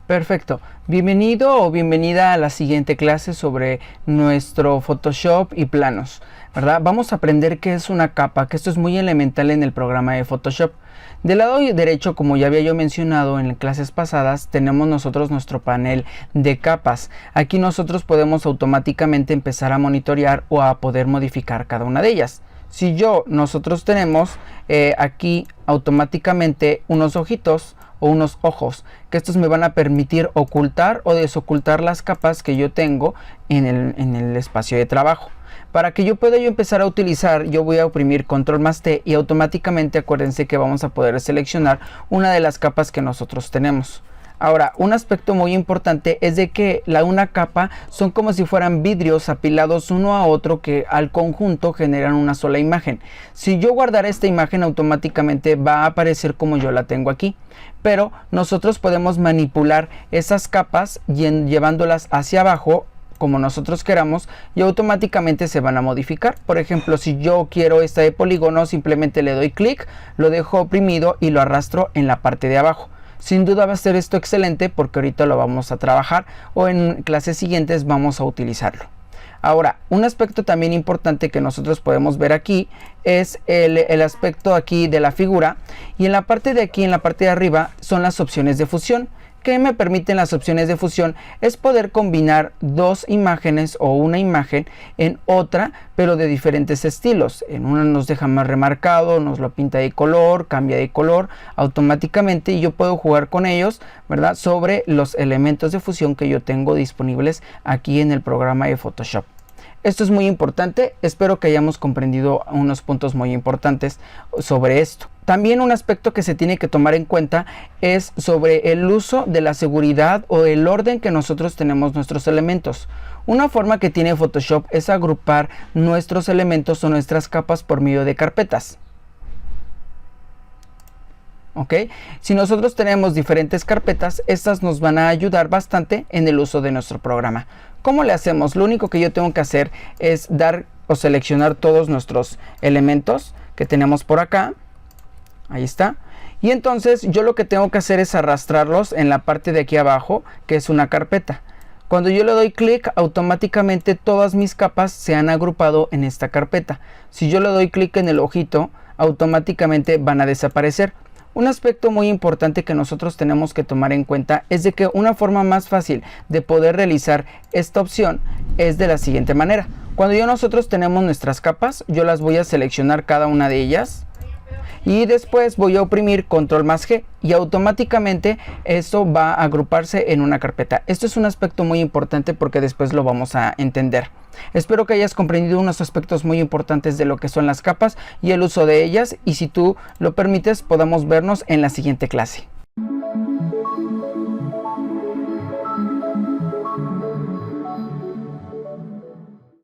Perfecto, bienvenido o bienvenida a la siguiente clase sobre nuestro Photoshop y planos, ¿verdad? Vamos a aprender qué es una capa, que esto es muy elemental en el programa de Photoshop. Del lado derecho, como ya había yo mencionado en clases pasadas, tenemos nosotros nuestro panel de capas. Aquí nosotros podemos automáticamente empezar a monitorear o a poder modificar cada una de ellas. Si nosotros tenemos aquí automáticamente unos ojitos o unos ojos, que estos me van a permitir ocultar o desocultar las capas que yo tengo en el espacio de trabajo. Para que yo pueda empezar a utilizar, yo voy a oprimir control más T y automáticamente acuérdense que vamos a poder seleccionar una de las capas que nosotros tenemos. Ahora, un aspecto muy importante es de que una capa son como si fueran vidrios apilados uno a otro que al conjunto generan una sola imagen. Si yo guardara esta imagen, automáticamente va a aparecer como yo la tengo aquí. Pero nosotros podemos manipular esas capas llevándolas hacia abajo como nosotros queramos y automáticamente se van a modificar. Por ejemplo, si yo quiero esta de polígono, simplemente le doy clic, lo dejo oprimido y lo arrastro en la parte de abajo. Sin duda va a ser esto excelente porque ahorita lo vamos a trabajar o en clases siguientes vamos a utilizarlo. Ahora, un aspecto también importante que nosotros podemos ver aquí es el aspecto aquí de la figura, y en la parte de aquí, en la parte de arriba, son las opciones de fusión. ¿Qué me permiten las opciones de fusión? Es poder combinar dos imágenes o una imagen en otra, pero de diferentes estilos. En una nos deja más remarcado, nos lo pinta de color, cambia de color automáticamente y yo puedo jugar con ellos, ¿verdad? Sobre los elementos de fusión que yo tengo disponibles aquí en el programa de Photoshop. Esto es muy importante, espero que hayamos comprendido unos puntos muy importantes sobre esto. También un aspecto que se tiene que tomar en cuenta es sobre el uso de la seguridad o el orden que nosotros tenemos nuestros elementos. Una forma que tiene Photoshop es agrupar nuestros elementos o nuestras capas por medio de carpetas. ¿Ok? Si nosotros tenemos diferentes carpetas, estas nos van a ayudar bastante en el uso de nuestro programa. ¿Cómo le hacemos? Lo único que yo tengo que hacer es dar o seleccionar todos nuestros elementos que tenemos por acá. Ahí está. Y entonces yo lo que tengo que hacer es arrastrarlos en la parte de aquí abajo, que es una carpeta. Cuando yo le doy clic, automáticamente todas mis capas se han agrupado en esta carpeta. Si yo le doy clic en el ojito, automáticamente van a desaparecer. Un aspecto muy importante que nosotros tenemos que tomar en cuenta es de que una forma más fácil de poder realizar esta opción es de la siguiente manera. Cuando nosotros tenemos nuestras capas, yo las voy a seleccionar cada una de ellas y después voy a oprimir control más G y automáticamente esto va a agruparse en una carpeta. Esto es un aspecto muy importante porque después lo vamos a entender. Espero que hayas comprendido unos aspectos muy importantes de lo que son las capas y el uso de ellas, y si tú lo permites podamos vernos en la siguiente clase.